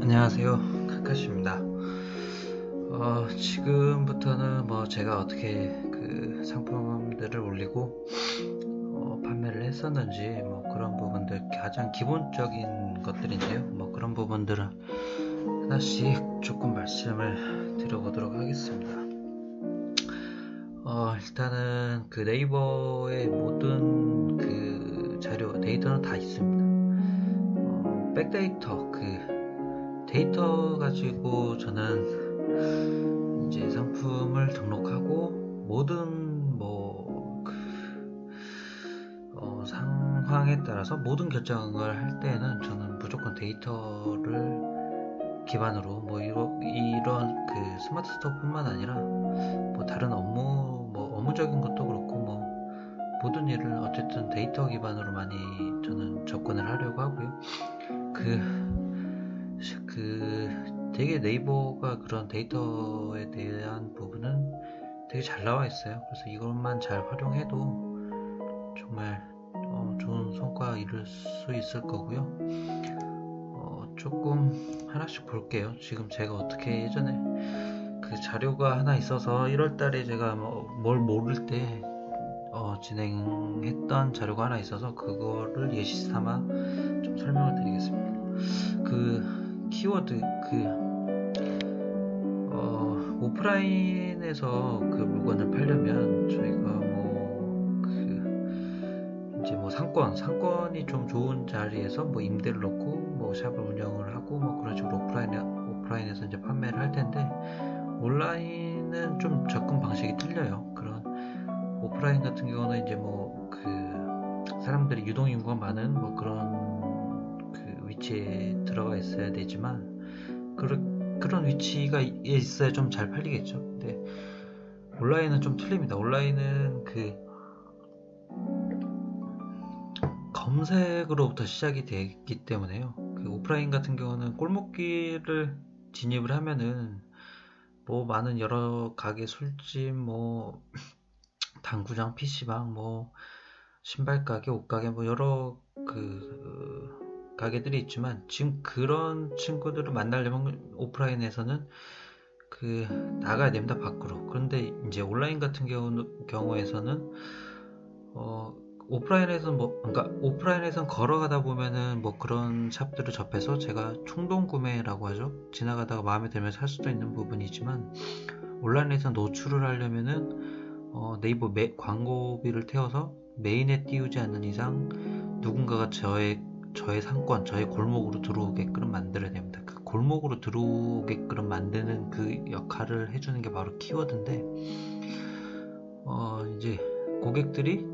안녕하세요, 카카시입니다. 지금부터는 제가 어떻게 그 상품들을 올리고 판매를 했었는지 그런 부분들, 가장 기본적인 것들인데요. 그런 부분들을 하나씩 조금 말씀을 드려보도록 하겠습니다. 일단은 그 네이버의 모든 그 자료, 데이터는 다 있습니다. 백데이터, 데이터 가지고 저는 이제 상품을 등록하고 모든 상황에 따라서 모든 결정을 할 때는 저는 무조건 데이터를 기반으로 이런 그 스마트 스토어뿐만 아니라 다른 업무적인 것도 그렇고 모든 일을 어쨌든 데이터 기반으로 많이 저는 접근을 하려고 하고요. 되게 네이버가 그런 데이터에 대한 부분은 되게 잘 나와 있어요. 그래서 이것만 잘 활용해도 정말 좋은 성과 이룰 수 있을 거고요. 조금 하나씩 볼게요. 지금 제가 어떻게 예전에 그 자료가 하나 있어서 1월달에 제가 뭘 모를 때 진행했던 자료가 하나 있어서 그거를 예시 삼아 좀 설명을 드리겠습니다. 키워드 오프라인에서 그 물건을 팔려면 저희가 이제 상권이 좀 좋은 자리에서 임대를 놓고 샵을 운영을 하고 그런 식으로 오프라인에서 이제 판매를 할 텐데, 온라인은 좀 접근 방식이 틀려요. 그런 오프라인 같은 경우는 이제 사람들이 유동인구가 많은 그런 그 위치에 들어가 있어야 되지만 그런 위치가 있어야 좀 잘 팔리겠죠. 근데 온라인은 좀 틀립니다. 온라인은 검색으로부터 시작이 되기 때문에요. 오프라인 같은 경우는 골목길을 진입을 하면은 많은 여러 가게, 술집, 당구장, PC방, 신발 가게, 옷 가게, 여러 가게들이 있지만, 지금 그런 친구들을 만나려면 오프라인에서는 나가야 됩니다, 밖으로. 그런데 이제 온라인 같은 경우에서는 오프라인에선 걸어가다 보면은 그런 샵들을 접해서, 제가 충동 구매라고 하죠. 지나가다가 마음에 들면 살 수도 있는 부분이지만, 온라인에서 노출을 하려면은 네이버 광고비를 태워서 메인에 띄우지 않는 이상 누군가가 저의 상권, 저의 골목으로 들어오게끔 만들어야 됩니다. 그 골목으로 들어오게끔 만드는 그 역할을 해주는 게 바로 키워드인데, 이제 고객들이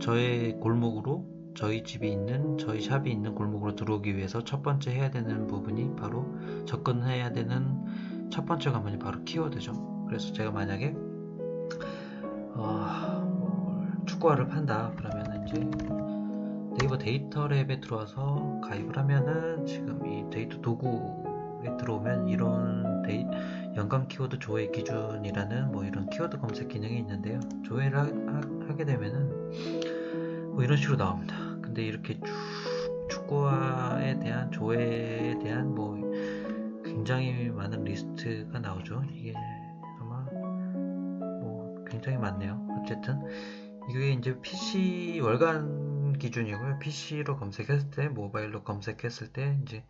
저의 골목으로, 저희 샵이 있는 골목으로 들어오기 위해서 첫 번째 해야 되는 부분이, 바로 접근해야 되는 첫 번째 관문이 바로 키워드죠. 그래서 제가 만약에 축구화를 판다 그러면 이제 네이버 데이터 랩에 들어와서 가입을 하면은, 지금 이 데이터 도구에 들어오면 이런 연관 키워드 조회 기준이라는 이런 키워드 검색 기능이 있는데요. 조회를 하게 되면은 이런 식으로 나옵니다. 근데 이렇게 축구화에 대한 조회에 대한 굉장히 많은 리스트가 나오죠. 이게 아마 굉장히 많네요. 어쨌든 이게 이제 PC 월간 기준이고요. PC로 검색했을 때, 모바일로 검색했을 때 이제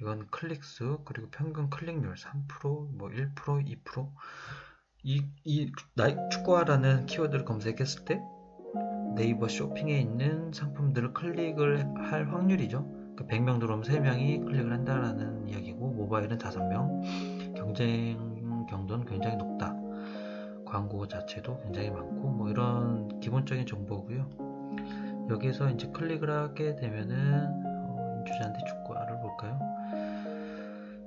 이건 클릭수, 그리고 평균 클릭률 3%, 1%, 2%, 축구화라는 키워드를 검색했을 때 네이버 쇼핑에 있는 상품들을 클릭을 할 확률이죠. 100명 들어오면 3명이 클릭을 한다라는 이야기고, 모바일은 5명, 경쟁 경도는 굉장히 높다, 광고 자체도 굉장히 많고, 이런 기본적인 정보고요. 여기서 이제 클릭을 하게 되면은 인주잔디 축구화를 볼까요?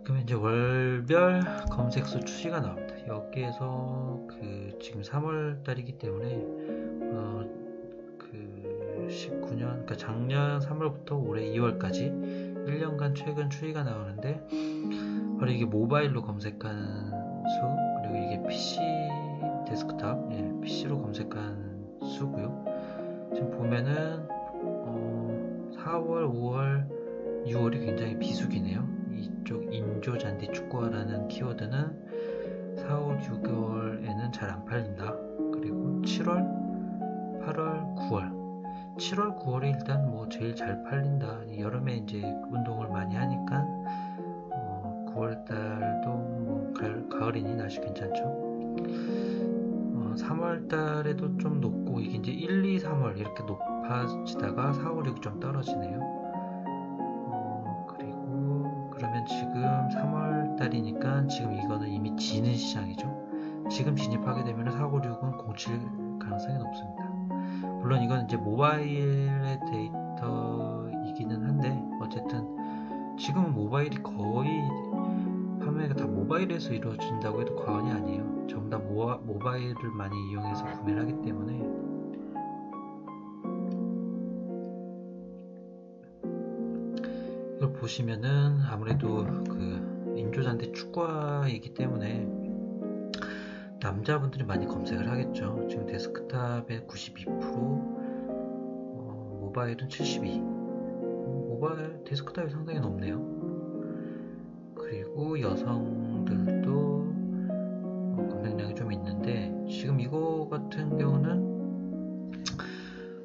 그러면 이제 월별 검색수 추이가 나옵니다. 여기에서 지금 3월 달이기 때문에 19년, 그러니까 작년 3월부터 올해 2월까지 1년간 최근 추이가 나오는데, 바로 이게 모바일로 검색한 수, 그리고 이게 PC 데스크탑, PC로 검색한 수고요. 지금 보면은 4월, 5월, 6월이 굉장히 비수기네요. 이쪽 인조 7월, 9월이 일단 뭐 제일 잘 팔린다. 여름에 이제 운동을 많이 하니까 9월 달도 뭐 가을이니 날씨 괜찮죠. 3월 달에도 좀 높고 이게 이제 1, 2, 3월 이렇게 높아지다가 4, 5, 6 좀 떨어지네요. 그리고 그러면 지금 3월 달이니까 지금 이거는 이미 지는 시장이죠. 지금 진입하게 되면 4, 5, 6은 공칠 가능성이 높습니다. 물론 이건 이제 모바일의 데이터이기는 한데 어쨌든 지금은 모바일이 거의 판매가 다 모바일에서 이루어진다고 해도 과언이 아니에요. 전부 다 모바일을 많이 이용해서 구매를 하기 때문에 이걸 보시면은 아무래도 그 인조잔디 축구화이기 때문에 남자분들이 많이 검색을 하겠죠. 지금 데스크탑의 92%, 모바일은 72%. 모바일 데스크탑이 상당히 높네요. 그리고 여성들도 검색량이 좀 있는데 지금 이거 같은 경우는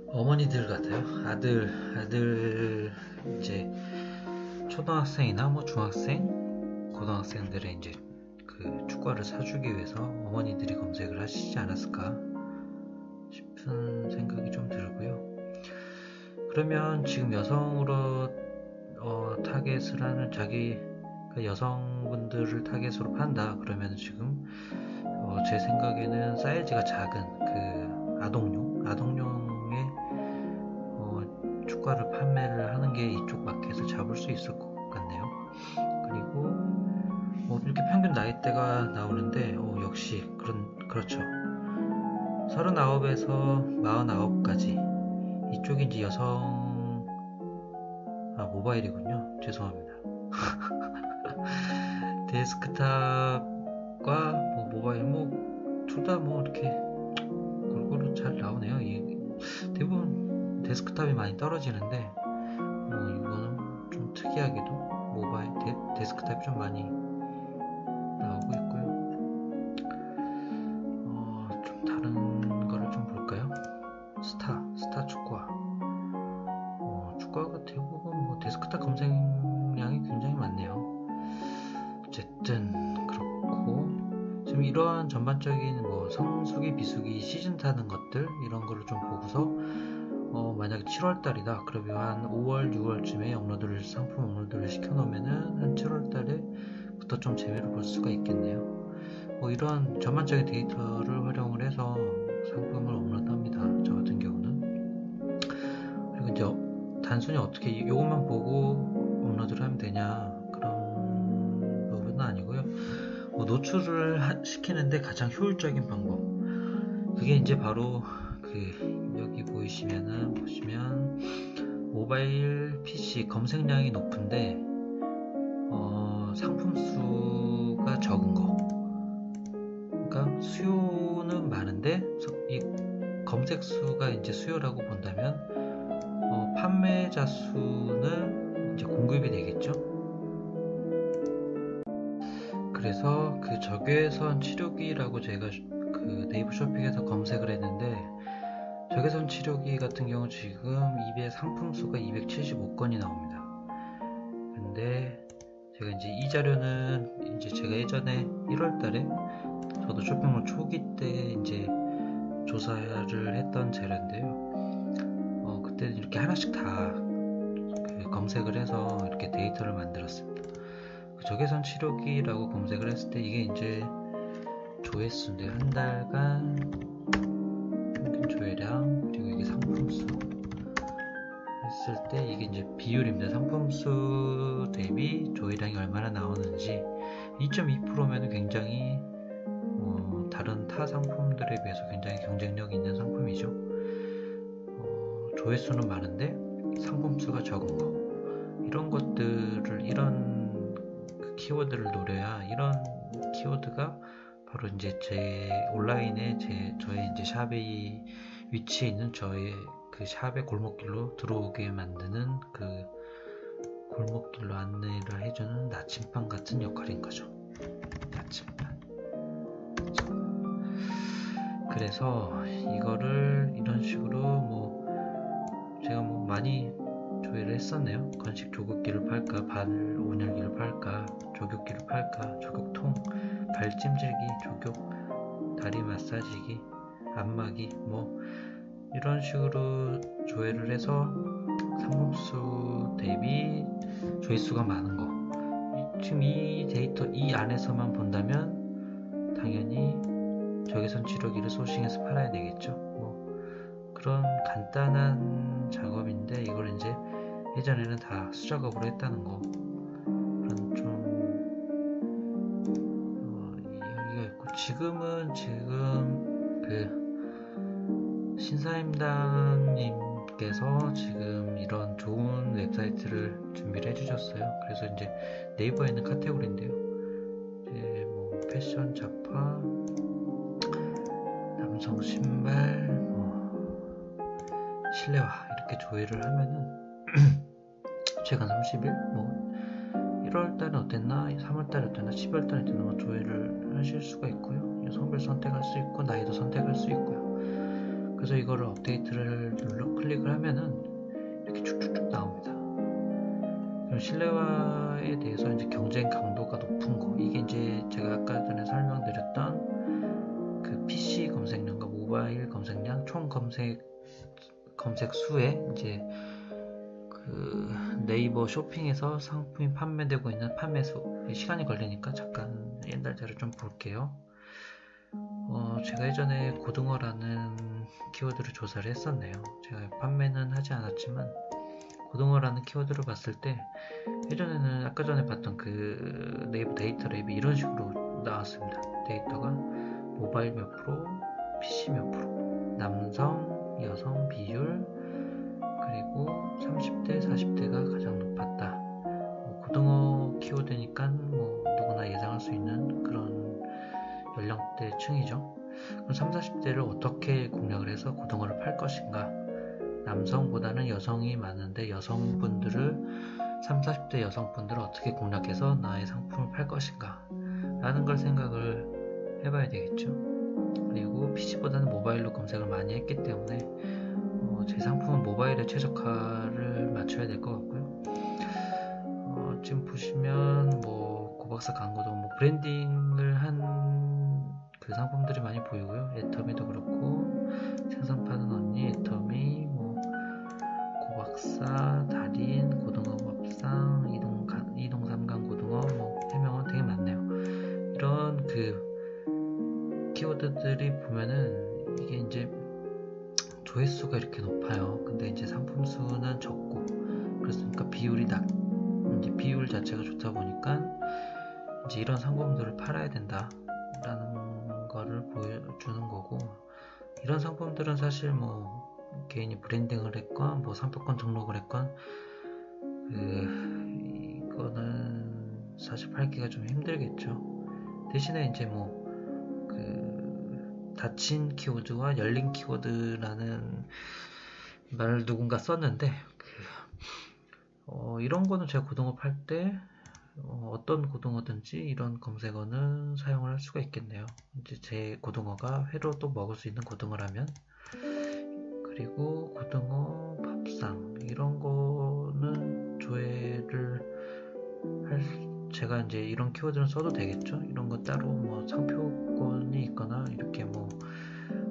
어머니들 같아요. 아들 이제 초등학생이나 뭐 중학생, 고등학생들의 이제 그 축구화를 사주기 위해서 어머니들이 검색을 하시지 않았을까 싶은 생각이 좀 들고요. 그러면 지금 여성으로 타겟을 하는 여성분들을 타겟으로 판다 그러면 지금 제 생각에는 사이즈가 작은 그 아동용의 축구화를 판매를 하는 게 이쪽 마켓을 잡을 수 있을 것 같네요. 그리고 이렇게 평균 나이대가 나오는데 역시 그렇죠. 39에서 49까지 이쪽이 이제 여성 모바일이군요. 죄송합니다. 데스크탑과 모바일 둘 다 이렇게 골고루 잘 나오네요. 대부분 데스크탑이 많이 떨어지는데 이거는 좀 특이하게도 모바일 데스크탑이 좀 많이 나오고 있고요. 좀 다른 거를 좀 볼까요? 스타 축구화. 축구화가 대부분 데스크탑 검색량이 굉장히 많네요. 어쨌든 그렇고 지금 이러한 전반적인 성수기, 비수기, 시즌 타는 것들 이런 거를 좀 보고서 만약에 7월달이다 그러면 한 5월, 6월쯤에 상품 업로드를 시켜놓으면은 한 7월달에부터 좀 재미를 볼 수가 있겠네요. 이런 전반적인 데이터를 활용을 해서 상품을 업로드합니다. 저 같은 경우는. 그리고 이제 단순히 어떻게 이것만 보고 업로드를 하면 되냐 그런 부분은 아니고요. 노출을 시키는데 가장 효율적인 방법 그게 이제 바로 여기 보시면 모바일 PC 검색량이 높은데 상품 수가 적은 거. 그러니까 수요는 많은데 이 검색 수가 이제 수요라고 본다면 판매자 수는 이제 공급이 되겠죠. 그래서 그 적외선 치료기라고 제가 그 네이버 쇼핑에서 검색을 했는데 적외선 치료기 같은 경우 지금 상품 수가 275건이 나옵니다. 근데 제가 이제 이 자료는 이제 제가 예전에 1월달에 저도 쇼핑몰 초기 때 이제 조사를 했던 자료인데요. 그때는 이렇게 하나씩 다 검색을 해서 이렇게 데이터를 만들었습니다. 적외선 치료기라고 검색을 했을 때 이게 이제 조회수인데 한 달간 평균 조회량 그리고 이게 상품수 했을 때 이게 이제 비율입니다. 상품수 대비 조회량이 얼마나 나오는지 2.2%면 굉장히 다른 타 상품들에 비해서 굉장히 경쟁력 있는 상품이죠. 조회수는 많은데 상품수가 적은 거 이런 것들을 이런 키워드를 노려야 이런 키워드가 바로 이제 제 온라인에 저의 이제 샵의 위치에 있는 저의 그 샵의 골목길로 들어오게 만드는 그 골목길로 안내를 해주는 나침반 같은 역할인 거죠. 나침반. 그래서 이거를 이런 식으로 제가 뭐 많이 조회를 했었네요. 건식 조격기를 팔까, 발 온열기를 팔까, 조격기를 팔까, 조격통, 발찜질기, 조격, 다리 마사지기, 안마기, 뭐 이런 식으로 조회를 해서 상품수 대비 조회수가 많은 거. 지금 이 데이터 이 안에서만 본다면 당연히 적외선 치료기를 소싱해서 팔아야 되겠죠. 뭐 그런 간단한 작업인데 이걸 이제 예전에는 다 수작업으로 했다는 거. 그런 좀 이야기가 있고, 지금 그 신사임당님께서 지금 이런 좋은 웹사이트를 준비를 해주셨어요. 그래서 이제 네이버에 있는 카테고리인데요. 이제 뭐 패션 잡화, 남성 신발, 실내화 이렇게 조회를 하면은 최근 30일, 뭐 1월달은 어땠나, 3월달은 어땠나, 10월달은 어땠나, 뭐 조회를 하실 수가 있고요. 성별 선택할 수 있고 나이도 선택할 수 있고요. 그래서 이거를 업데이트를 클릭을 하면은 이렇게 쭉쭉쭉 나옵니다. 그럼 실내화에 대해서 이제 경쟁 강도가 높은 거, 이게 이제 제가 아까 전에 설명드렸던 그 PC 검색량과 모바일 검색량 총 검색 수에 이제 그 네이버 쇼핑에서 상품이 판매되고 있는 판매수, 시간이 걸리니까 잠깐 옛날 자료 좀 볼게요. 제가 예전에 고등어라는 키워드를 조사를 했었네요. 제가 판매는 하지 않았지만 고등어라는 키워드를 봤을 때 예전에는 아까 전에 봤던 그 네이버 데이터 랩이 이런 식으로 나왔습니다. 데이터가 모바일 몇 프로, PC 몇 프로, 남성, 여성 비율, 그리고 30대, 40대가 가장 높았다. 고등어 키워드니까 뭐 누구나 예상할 수 있는 그런 연령대층이죠. 그럼 30, 40대를 어떻게 공략을 해서 고등어를 팔 것인가? 남성보다는 여성이 많은데 여성분들을 30, 40대 여성분들을 어떻게 공략해서 나의 상품을 팔 것인가? 라는 걸 생각을 해봐야 되겠죠. 그리고 PC보다는 모바일로 검색을 많이 했기 때문에 제 상품은 모바일에 최적화를 맞춰야 될 것 같고요. 지금 보시면 뭐 고박사 광고도 뭐 브랜딩을 한 그 상품들이 많이 보이고요. 애터미도 그렇고, 생선파는 언니, 애터미, 뭐 고박사, 달인, 고등어 밥상, 이동 삼강 고등어, 뭐 해명은 되게 많네요. 이런 그 키워드들이 보면은 이게 이제 조회수가 이렇게 높아요. 근데 이제 상품 수는 적고, 그렇으니까 비율이 이제 비율 자체가 좋다 보니까 이제 이런 상품들을 팔아야 된다라는 거를 보여주는 거고, 이런 상품들은 사실 뭐 개인이 브랜딩을 했건 뭐 상표권 등록을 했건 이거는 사실 팔기가 좀 힘들겠죠. 대신에 이제 뭐 그 닫힌 키워드와 열린 키워드라는 말을 누군가 썼는데, 이런 거는 제가 고등어 팔 때 어떤 고등어든지 이런 검색어는 사용을 할 수가 있겠네요. 이제 제 고등어가 회로 또 먹을 수 있는 고등어라면, 그리고 고등어 밥상 이런 거는 조회를 제가 이제 이런 키워드는 써도 되겠죠. 이런 거 따로 뭐 상표권이 있거나 이렇게 뭐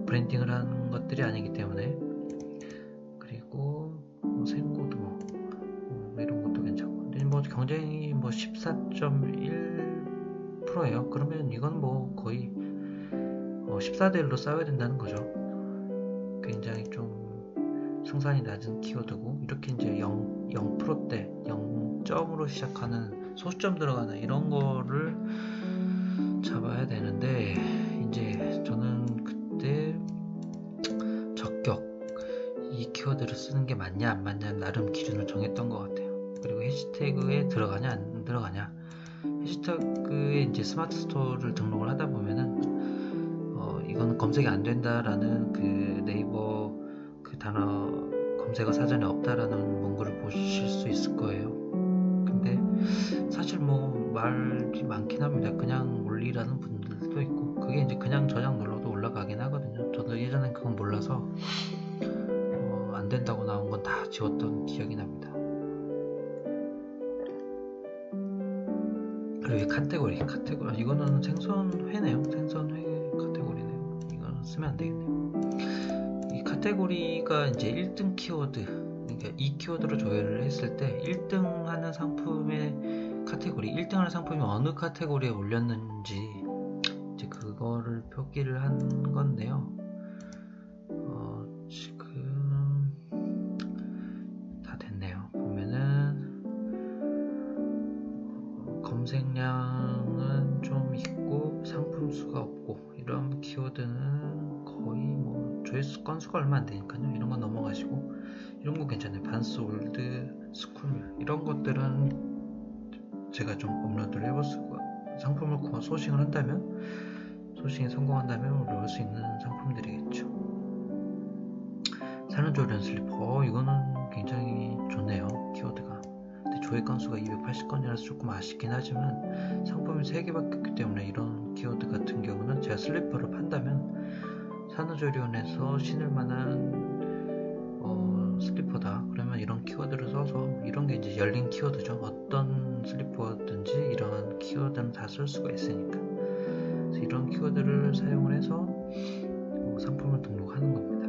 브랜딩을 한 것들이 아니기 때문에. 그리고 뭐 생고등어 이런 것도 괜찮고, 근데 뭐 경쟁이 뭐 14.1%예요. 그러면 이건 뭐 거의 14대 1로 싸워야 된다는 거죠. 굉장히 좀 승산이 낮은 키워드고, 이렇게 이제 0%대 0점으로 시작하는 소수점 들어가는 이런 거를 잡아야 되는데, 이제 저는 그때 적격 이 키워드를 쓰는 게 맞냐 안 맞냐 나름 기준을 정했던 것 같아요. 그리고 해시태그에 들어가냐 안 들어가냐, 해시태그에 이제 스마트 스토어를 등록을 하다 보면은 이건 검색이 안 된다라는 그 네이버 그 단어 검색어 사전에 없다라는 문구를 보실 수 있을 거예요. 근데 사실 뭐 말이 많긴 합니다. 그냥 올리라는 분들도 있고, 그게 이제 그냥 저장 눌러도 올라가긴 하거든요. 저도 예전엔 그건 몰라서 안 안 된다고 나온 건 다 지웠던 기억이 납니다. 그리고 카테고리 이거는 생선회네요. 생선회 카테고리네요. 이거는 쓰면 안 되겠네요. 이 카테고리가 이제 1등 키워드, 그러니까 이 키워드로 조회를 했을 때 1등 하는 상품의 카테고리, 1등 하는 상품이 어느 카테고리에 올렸는지 이제 그거를 표기를 한 건데요. 지금 다 됐네요. 보면은 검색량은 좀 있고 상품 수가 없고, 이런 키워드는 거의 뭐 조회수 건수가 얼마 안 되니까요. 이런 건 넘어가시고, 이런 거 괜찮아요. 반스올드, 스쿨 이런 것들은 제가 좀 업로드를 해볼 수가, 상품을 소싱을 한다면, 소싱에 성공한다면 올라올 수 있는 상품들이겠죠. 사는조련 슬리퍼, 이거는 굉장히 좋네요. 키워드가. 근데 조회 건수가 280건이라서 조금 아쉽긴 하지만 상품이 3개밖에 없기 때문에 이런 키워드 같은 경우는 제가 슬리퍼를 판다면 산후조리원에서 신을 만한 슬리퍼다 그러면 이런 키워드를 써서, 이런 게 이제 열린 키워드죠. 어떤 슬리퍼든지 이런 키워드는 다 쓸 수가 있으니까, 그래서 이런 키워드를 사용을 해서 상품을 등록하는 겁니다.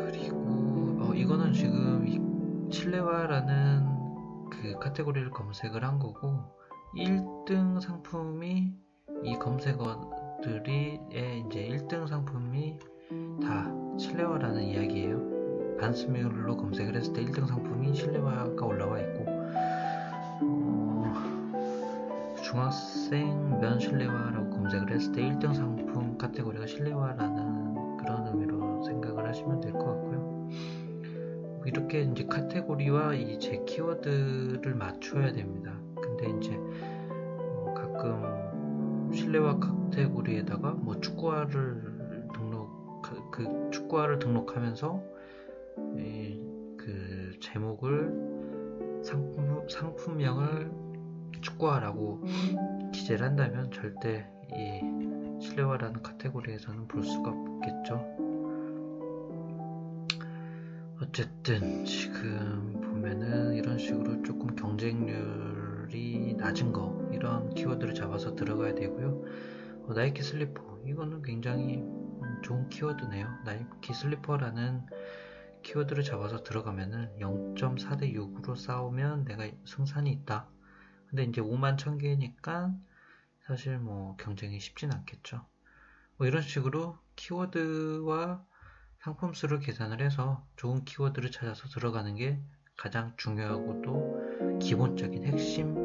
그리고 이거는 지금 실내화라는 그 카테고리를 검색을 한 거고, 1등 상품이 이 검색어들이 이제 1등 상품이 다 실내화라는 이야기예요. 반스뮬로 검색을 했을 때 1등 상품이 실내화가 올라와 있고, 중학생 면 실내화라고 검색을 했을 때 1등 상품 카테고리가 실내화라는 그런 의미로 생각을 하시면 될 것 같고요. 이렇게 이제 카테고리와 이 제 키워드를 맞춰야 됩니다. 근데 이제 가끔 실내화 카테고리에다가 뭐 축구화를 등록하면서 그 제목을 상품명을 축구화라고 기재를 한다면 절대 이 실내화라는 카테고리에서는 볼 수가 없겠죠. 어쨌든 지금 보면은 이런 식으로 조금 경쟁률이 낮은 거, 이런 키워드를 잡아서 들어가야 되고요. 나이키 슬리퍼, 이거는 굉장히 좋은 키워드네요. 나이키 슬리퍼라는 키워드를 잡아서 들어가면은 0.4대 6으로 싸우면 내가 승산이 있다. 근데 이제 5만 1000개니까 사실 뭐 경쟁이 쉽진 않겠죠. 뭐 이런 식으로 키워드와 상품 수를 계산을 해서 좋은 키워드를 찾아서 들어가는 게 가장 중요하고 또 기본적인 핵심